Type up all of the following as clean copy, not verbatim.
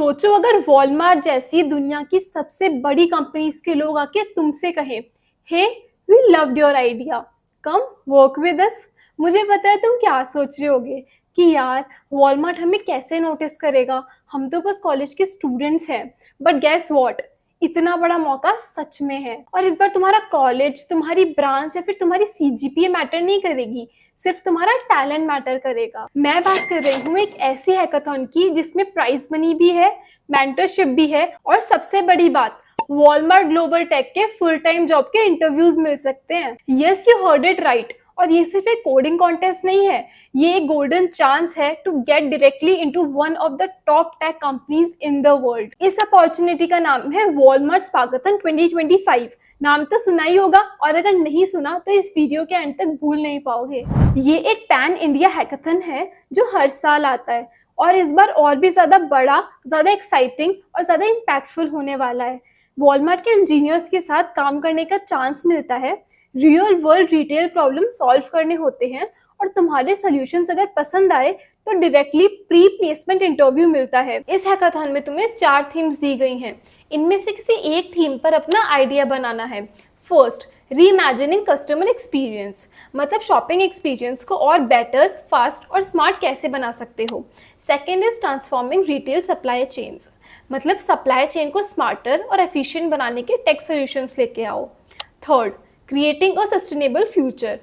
सोचो अगर वॉलमार्ट जैसी दुनिया की सबसे बड़ी कंपनीज के लोग आके तुमसे कहें, hey we loved your idea, come work with us. मुझे पता है तुम क्या सोच रहे होगे कि यार वॉलमार्ट हमें कैसे नोटिस करेगा, हम तो बस कॉलेज के स्टूडेंट्स हैं। बट गैस व्हाट, इतना बड़ा मौका सच में है। और इस बार तुम्हारा कॉलेज, तुम्हारी ब्रांच या फिर तुम्हारी सीजीपीए मैटर नहीं करेगी, सिर्फ तुम्हारा टैलेंट मैटर करेगा। मैं बात कर रही हूँ एक ऐसी हैकाथॉन की जिसमें प्राइज मनी भी है, मेंटरशिप भी है और सबसे बड़ी बात, वॉलमार्ट ग्लोबल टेक के फुल टाइम जॉब के इंटरव्यूज मिल सकते हैं। Yes, you heard it right. और ये सिर्फ एक कोडिंग कॉन्टेस्ट नहीं है, ये एक गोल्डन चांस है to get directly into one of the top tech companies in the world. इस अपॉर्चुनिटी का नाम है वॉलमार्ट स्पार्काथन 2025। नाम तो सुना ही होगा, और अगर नहीं सुना तो इस वीडियो के एंड तक भूल नहीं पाओगे। ये एक पैन इंडिया हैकाथन है जो हर साल आता है, और इस बार और भी ज्यादा बड़ा, ज्यादा एक्साइटिंग और ज्यादा इम्पैक्टफुल होने वाला है। वॉलमार्ट के इंजीनियर्स के साथ काम करने का चांस मिलता है, real world retail problem solve करने होते हैं, और तुम्हारे सॉल्यूशंस अगर पसंद आए तो डायरेक्टली प्री प्लेसमेंट इंटरव्यू मिलता है। इस हैकाथॉन में तुम्हें 4 थीम्स दी गई हैं। इनमें से किसी एक थीम पर अपना आइडिया बनाना है। फर्स्ट, रीइमेजिनिंग कस्टमर एक्सपीरियंस, मतलब शॉपिंग एक्सपीरियंस को और बेटर, फास्ट और स्मार्ट कैसे बना सकते हो। Second is transforming retail supply chains, मतलब सप्लाई चेन को स्मार्टर और एफिशिएंट बनाने के टेक सॉल्यूशंस लेके आओ। Third, creating a sustainable future,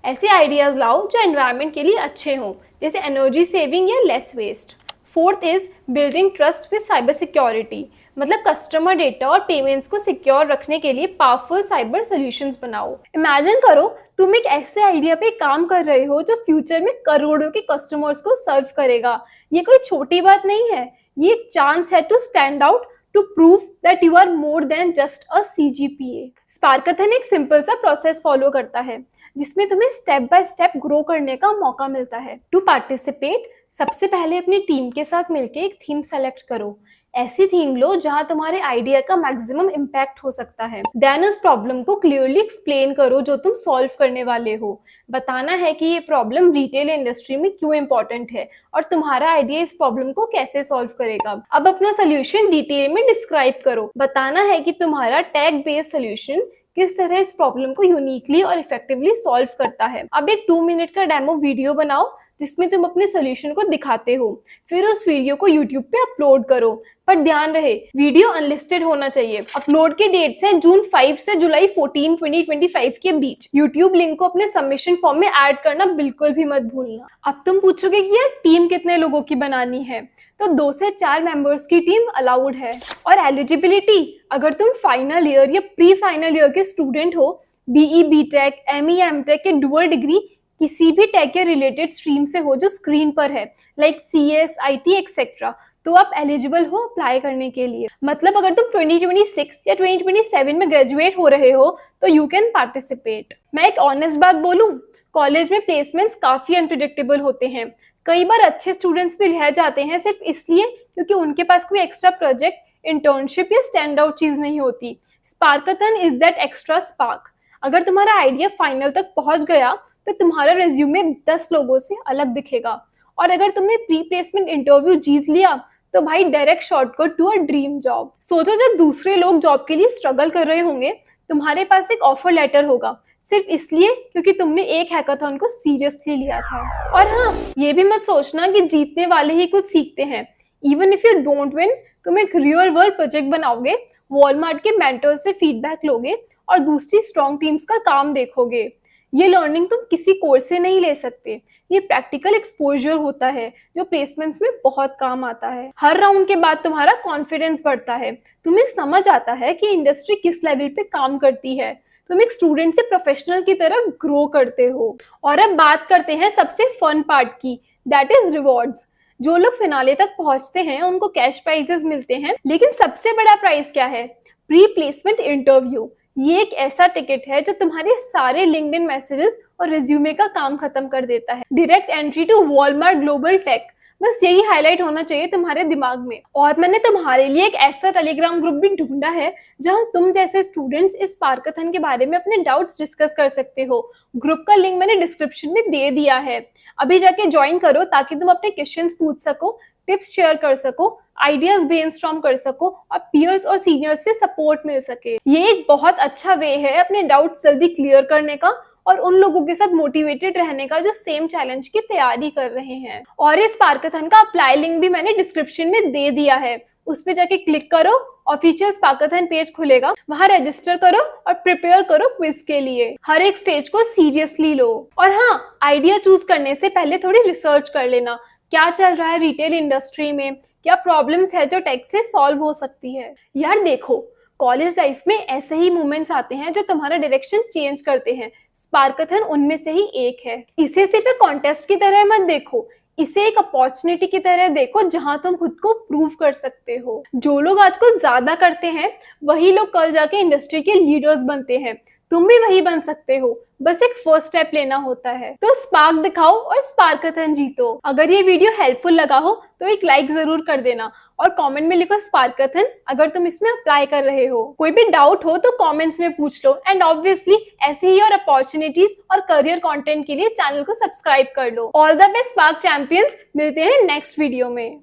ऐसे आइडियाज लाओ जो एनवायरनमेंट के लिए अच्छे हों, जैसे एनर्जी सेविंग या less waste. Fourth is building trust with cyber security, मतलब कस्टमर डेटा और पेमेंट्स को सिक्योर रखने के लिए पावरफुल साइबर सॉल्यूशंस बनाओ। इमेजिन करो तुम एक ऐसे आइडिया पे काम कर रहे हो जो फ्यूचर में करोड़ों के कस्टमर्स को सर्व करेगा। ये कोई छोटी बात नहीं है, ये एक चांस है to stand out, to prove that you are more than just a CGPA। स्पार्काथन एक सिंपल सा प्रोसेस फॉलो करता है जिसमें तुम्हें स्टेप बाय स्टेप ग्रो करने का मौका मिलता है। टू पार्टिसिपेट, सबसे पहले अपनी टीम के साथ मिलकर एक थीम सेलेक्ट करो। ऐसी थीम लो जहां तुम्हारे आइडिया का मैक्सिमम इम्पैक्ट हो सकता है। देन उस प्रॉब्लम को क्लियरली एक्सप्लेन करो जो तुम सॉल्व करने वाले हो। बताना है कि ये प्रॉब्लम रिटेल इंडस्ट्री में क्यों इंपॉर्टेंट है और तुम्हारा आइडिया इस प्रॉब्लम को कैसे सॉल्व करेगा। अब अपना सोल्यूशन डिटेल में डिस्क्राइब करो। बताना है कि तुम्हारा टैग बेस्ड सोल्यूशन किस तरह इस प्रॉब्लम को यूनिकली और इफेक्टिवली सॉल्व करता है। अब एक 2 मिनट का डेमो वीडियो बनाओ जिसमें तुम अपने सोल्यूशन को दिखाते हो। फिर उस वीडियो को यूट्यूब पे अपलोड करो, पर ध्यान रहे वीडियो अनलिस्टेड होना चाहिए। अपलोड के डेट्स हैं जून 5 से जुलाई 14, 2025 के बीच। यूट्यूब लिंक को अपने सबमिशन फॉर्म में ऐड करना बिल्कुल भी मत भूलना। अब तुम पूछोगे कि यार टीम कितने लोगों की बनानी है, तो 2 से 4 मेंबर्स की टीम अलाउड है। और एलिजिबिलिटी, अगर तुम फाइनल ईयर या प्री फाइनल ईयर के स्टूडेंट हो, बीई, बीटेक, एमई, एमटेक के डुअल डिग्री किसी भी टेक के रिलेटेड स्ट्रीम से हो जो स्क्रीन पर है, लाइक सीएस, आईटी एक्सेट्रा, तो आप एलिजिबल हो अप्लाई करने के लिए। मतलब अगर तुम 2026 या 2027 में ग्रेजुएट हो रहे हो तो यू कैन पार्टिसिपेट। मैं एक ऑनेस्ट बात बोलूं, कॉलेज में प्लेसमेंट्स काफी अनप्रिडिक्टेबल होते हैं। कई बार अच्छे स्टूडेंट्स भी रह जाते हैं सिर्फ इसलिए क्योंकि उनके पास कोई एक्स्ट्रा प्रोजेक्ट, इंटर्नशिप या स्टैंड आउट चीज नहीं होती। स्पार्काथन इज दैट एक्स्ट्रा स्पार्क। अगर तुम्हारा आइडिया फाइनल तक पहुंच गया तो तुम्हारा रेज्यूमे 10 लोगों से अलग दिखेगा। और अगर तुमने प्री प्लेसमेंट इंटरव्यू जीत लिया तो भाई direct shortcut to a dream job. सोचो जब दूसरे लोग जॉब के लिए स्ट्रगल कर रहे होंगे, तुम्हारे पास एक ऑफर लेटर होगा सिर्फ इसलिए क्योंकि तुमने एक हैकाथॉन को सीरियसली लिया था। और हाँ, ये भी मत सोचना कि जीतने वाले ही कुछ सीखते हैं। Even if you don't win, तुम एक रियल वर्ल्ड प्रोजेक्ट बनाओगे, वॉलमार्ट के मेंटर से फीडबैक लोगे और दूसरी स्ट्रॉन्ग टीम्स का काम देखोगे। ये लर्निंग तुम किसी कोर्स से नहीं ले सकते, ये प्रैक्टिकल एक्सपोजर होता है जो प्लेसमेंट्स में बहुत काम आता है। हर राउंड के बाद तुम्हारा कॉन्फिडेंस बढ़ता है, तुम्हें समझ आता है कि इंडस्ट्री किस लेवल पे काम करती है, तुम एक स्टूडेंट से प्रोफेशनल की तरह ग्रो करते हो। और अब बात करते हैं सबसे फन पार्ट की, दैट इज रिवॉर्ड्स। जो लोग फिनाले तक पहुंचते हैं उनको कैश प्राइजेस मिलते हैं, लेकिन सबसे बड़ा प्राइज क्या है? Pre placement interview. ये एक ऐसा टिकट है जो तुम्हारे सारे लिंक्डइन मैसेजेस और रिज्यूमे का काम खत्म कर देता है। Direct entry to Walmart global tech, बस यही हाईलाइट होना चाहिए तुम्हारे दिमाग में। और मैंने तुम्हारे लिए एक ऐसा टेलीग्राम ग्रुप भी ढूंढा है जहां तुम जैसे स्टूडेंट्स इस स्पार्काथन के बारे में अपने डाउट्स डिस्कस कर सकते हो। ग्रुप का लिंक मैंने डिस्क्रिप्शन में दे दिया है, अभी जाके ज्वाइन करो ताकि तुम अपने क्वेश्चंस पूछ सको, टिप्स शेयर कर सको, आइडियाज ब्रेनस्टॉर्म कर सको और पीयर्स और सीनियर्स से सपोर्ट मिल सके। ये एक बहुत अच्छा वे है अपने डाउट्स जल्दी क्लियर करने का और उन लोगों के साथ मोटिवेटेड रहने का जो सेम चैलेंज की तैयारी कर रहे हैं। और इस स्पार्काथन का अप्लाई लिंक भी मैंने डिस्क्रिप्शन में दे दिया है, उस पे जाके क्लिक करो, ऑफिशियल स्पार्काथन पेज खुलेगा, वहां रजिस्टर करो और प्रिपेयर करो क्विज के लिए। हर एक स्टेज को सीरियसली लो और हाँ, आइडिया चूज करने से पहले थोड़ी रिसर्च कर लेना, क्या चल रहा है रिटेल इंडस्ट्री में, क्या प्रॉब्लम्स है जो टेक से सॉल्व हो सकती है। यार देखो, कॉलेज लाइफ में ऐसे ही मोमेंट्स आते हैं जो तुम्हारा डायरेक्शन चेंज करते हैं। स्पार्काथन उनमें से ही एक है। इसे सिर्फ एक कॉन्टेस्ट की तरह मत देखो, इसे एक अपॉर्चुनिटी की तरह देखो जहां तुम खुद को प्रूव कर सकते हो। जो लोग आजकल ज्यादा करते हैं वही लोग कल जाके इंडस्ट्री के लीडर्स बनते हैं। तुम भी वही बन सकते हो, बस एक फर्स्ट स्टेप लेना होता है। तो स्पार्क दिखाओ और स्पार्काथन जीतो। अगर ये वीडियो हेल्पफुल लगा हो तो एक लाइक जरूर कर देना और कमेंट में लिखो स्पार्काथन अगर तुम इसमें अप्लाई कर रहे हो। कोई भी डाउट हो तो कमेंट्स में पूछ लो एंड ऑब्वियसली ऐसे ही और अपॉर्चुनिटीज और करियर कंटेंट के लिए चैनल को सब्सक्राइब कर लो। All the best spark champions, मिलते हैं नेक्स्ट वीडियो में।